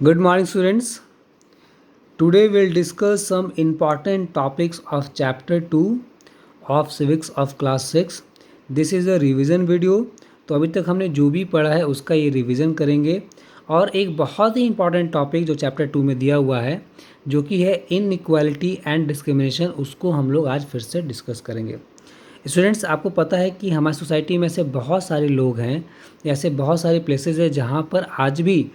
Good morning, students. Today we'll discuss some important topics of Chapter 2 of Civics of Class 6. This is a revision video. तो अभी तक हमने जो भी पढ़ा है उसका ये रिवीजन करेंगे और एक बहुत ही इंपॉर्टेंट टॉपिक जो चैप्टर 2 में दिया हुआ है जो कि है इनइक्वालिटी एंड डिस्क्रिमिनेशन, उसको हम लोग आज फिर से डिस्कस करेंगे। स्टूडेंट्स, आपको पता है कि हमारी सोसाइटी में ऐसे बहुत सारे लोग हैं, ऐसे बहुत सारे प्लेसेस हैं जहाँ पर आज भी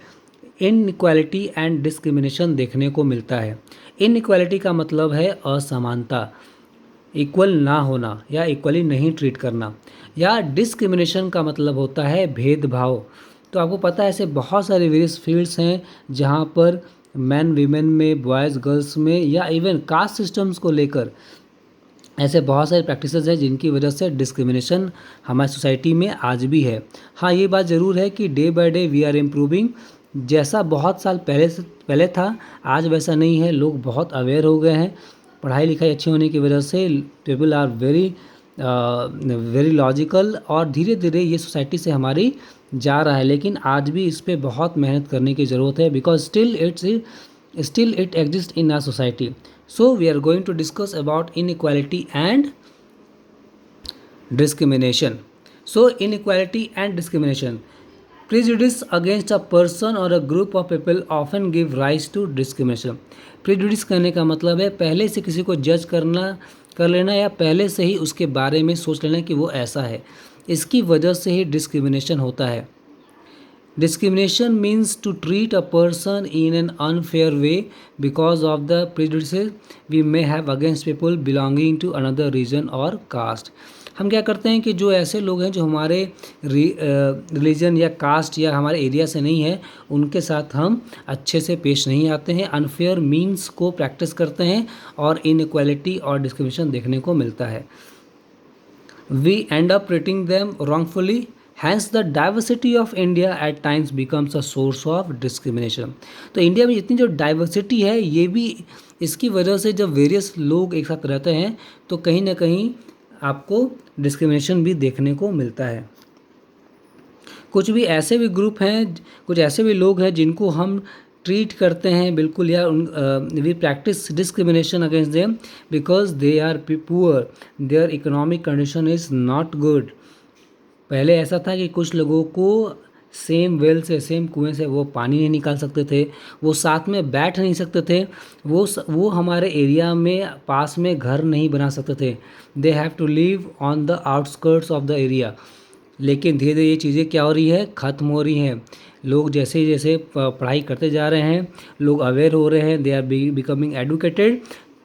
इनइक्वालिटी एंड डिस्क्रिमिनेशन देखने को मिलता है। इनइक्वालिटी का मतलब है असमानता, इक्वल ना होना या इक्वली नहीं ट्रीट करना, या डिस्क्रिमिनेशन का मतलब होता है भेदभाव। तो आपको पता है ऐसे बहुत सारे वेरियस फील्ड्स हैं जहाँ पर मैन वीमेन में, बॉयज़ गर्ल्स में, या इवन कास्ट सिस्टम्स को लेकर ऐसे बहुत सारे प्रैक्टिसेस हैं जिनकी वजह से डिस्क्रिमिनेशन हमारी सोसाइटी में आज भी है। हाँ, ये बात ज़रूर है कि day by day we are improving. जैसा बहुत साल पहले था आज वैसा नहीं है। लोग बहुत अवेयर हो गए हैं, पढ़ाई लिखाई अच्छी होने की वजह से पीपल आर वेरी लॉजिकल, और धीरे धीरे ये सोसाइटी से हमारी जा रहा है। लेकिन आज भी इस पर बहुत मेहनत करने की ज़रूरत है, because still it exists in our society. So we are going to discuss about inequality and discrimination. So inequality and discrimination. Prejudice against a person or a group of people often give rise to discrimination. Prejudice करने का मतलब है पहले से किसी को जज कर लेना या पहले से ही उसके बारे में सोच लेना कि वो ऐसा है। इसकी वजह से ही डिस्क्रिमिनेशन होता है। Discrimination means to treat a person in an unfair way because of the prejudices we may have against people belonging to another region or caste. हम क्या करते हैं कि जो ऐसे लोग हैं जो हमारे रिलीजन या कास्ट या हमारे एरिया से नहीं है, उनके साथ हम अच्छे से पेश नहीं आते हैं, अनफेयर मीन्स को प्रैक्टिस करते हैं और इनइक्वालिटी और डिस्क्रिमिनेशन देखने को मिलता है। We end up treating them wrongfully. Hence the diversity of India at times becomes a source of discrimination. तो इंडिया में इतनी जो डाइवर्सिटी है ये भी इसकी वजह से, जब वेरियस लोग एक साथ रहते हैं तो कहीं ना कहीं आपको डिस्क्रिमिनेशन भी देखने को मिलता है। कुछ ऐसे भी ग्रुप हैं, कुछ ऐसे भी लोग हैं जिनको हम ट्रीट करते हैं बिल्कुल, या we practice discrimination against them because they are poor, their economic condition is not good. पहले ऐसा था कि कुछ लोगों को सेम वेल से, सेम कुएं से वो पानी नहीं निकाल सकते थे, वो साथ में बैठ नहीं सकते थे, वो हमारे एरिया में पास में घर नहीं बना सकते थे। They have to live on the outskirts of the area. लेकिन धीरे धीरे ये चीज़ें क्या हो रही है, ख़त्म हो रही हैं। लोग जैसे जैसे पढ़ाई करते जा रहे हैं, लोग अवेयर हो रहे हैं, दे आर बिकमिंग एडुकेटेड,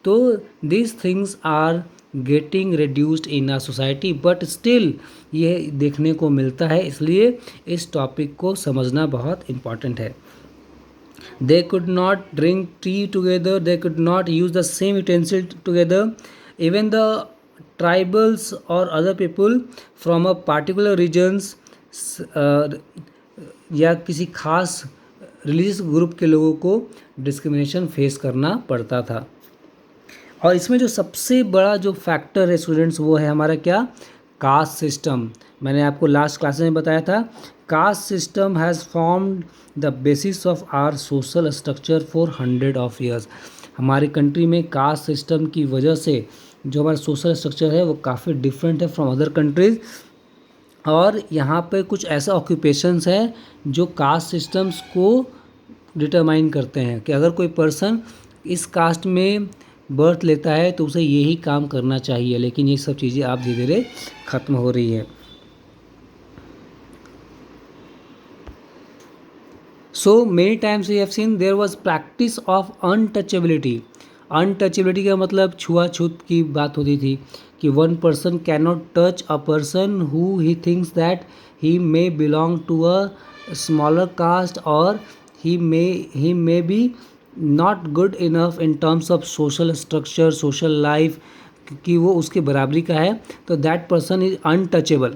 तो this things are getting reduced in our society, but still ये देखने को मिलता है। इसलिए इस टॉपिक को समझना बहुत इम्पॉर्टेंट है। They could not drink tea together, they could not use the same utensil together, even the tribals और other people from a particular regions या किसी खास रिलीजियस ग्रुप के लोगों को डिस्क्रिमिनेशन फेस करना पड़ता था। और इसमें जो सबसे बड़ा जो फैक्टर है स्टूडेंट्स, वो है हमारा क्या, कास्ट सिस्टम। मैंने आपको लास्ट क्लास में बताया था, caste system has formed the basis of our social structure for 100 of years. हमारी कंट्री में कास्ट सिस्टम की वजह से जो हमारा सोशल स्ट्रक्चर है वो काफ़ी डिफरेंट है फ्रॉम अदर कंट्रीज़। और यहाँ पे कुछ ऐसा ऑक्यूपेशंस है जो कास्ट सिस्टम्स को डिटरमाइन करते हैं कि अगर कोई पर्सन इस कास्ट में बर्थ लेता है तो उसे यही काम करना चाहिए। लेकिन ये सब चीज़ें आप धीरे धीरे ख़त्म हो रही है। So many times we have seen there was practice of untouchability. Untouchability का मतलब छुआछूत की बात होती थी कि one person can not touch a person who he thinks that he may belong to a smaller caste, और he may be not good enough in terms of social structure, social life, कि वो उसके बराबरी का है, तो that person is untouchable.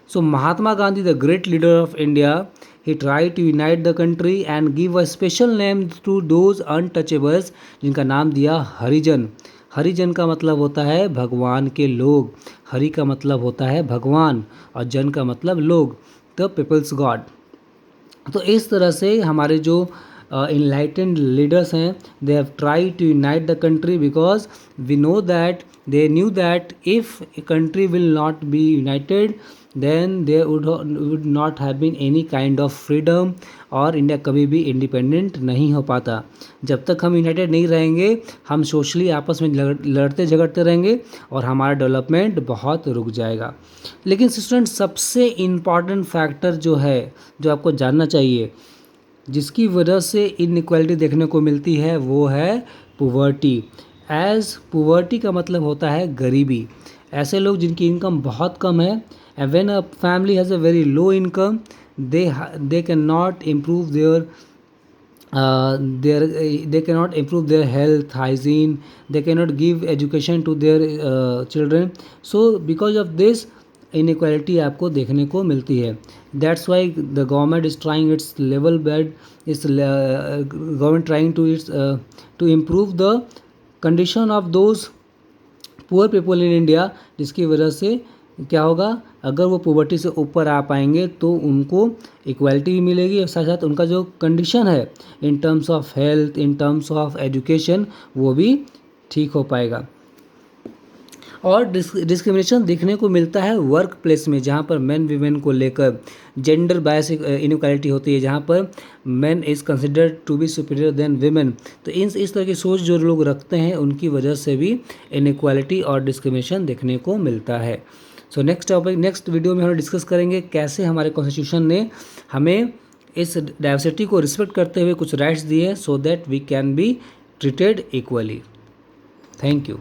So Mahatma Gandhi, the great leader of India, he tried to unite the country and give a special name to those untouchables, जिनका नाम दिया हरिजन। हरिजन का मतलब होता है भगवान के लोग, हरि का मतलब होता है भगवान और जन का मतलब लोग, द पीपल्स गॉड। तो इस तरह से हमारे जो इनलाइटेंड लीडर्स हैं, they have try to unite the country because we know that they knew that if a country will not be united then there would not have been any kind of freedom और India कभी भी independent नहीं हो पाता। जब तक हम United नहीं रहेंगे हम सोशली आपस में लड़ते झगड़ते रहेंगे और हमारा डेवलपमेंट बहुत रुक जाएगा। लेकिन स्टूडेंट सबसे इम्पॉर्टेंट फैक्टर जो है जो आपको जानना चाहिए जिसकी वजह से इनइक्वालिटी देखने को मिलती है वो है पुवर्टी। एज पुवर्टी का मतलब होता है गरीबी। ऐसे लोग जिनकी इनकम बहुत कम है, and when a family has a very low income they cannot improve they cannot improve their health hygiene, they cannot give education to their children, so because of this inequality आपको देखने को मिलती है। that's why the government is trying its level best is government trying to improve the condition of those poor people in India, जिसकी वजह से क्या होगा, अगर वो पॉवर्टी से ऊपर आ पाएंगे तो उनको इक्वालिटी भी मिलेगी और साथ साथ उनका जो कंडीशन है इन terms of health, in terms of education वो भी ठीक हो पाएगा। और डिस्क्रिमिनेशन देखने को मिलता है वर्क प्लेस में, जहाँ पर मेन वीमेन को लेकर जेंडर बायस इनइक्वालिटी होती है, जहाँ पर men is considered to be superior than women. तो इस तरह की सोच जो लोग रखते हैं उनकी वजह से भी इनइक्वालिटी और डिस्क्रिमिनेशन देखने को मिलता है। सो नेक्स्ट वीडियो में हम डिस्कस करेंगे कैसे हमारे कॉन्स्टिट्यूशन ने हमें इस डाइवर्सिटी को रिस्पेक्ट करते हुए कुछ राइट्स दिए so that we can be treated equally. Thank you.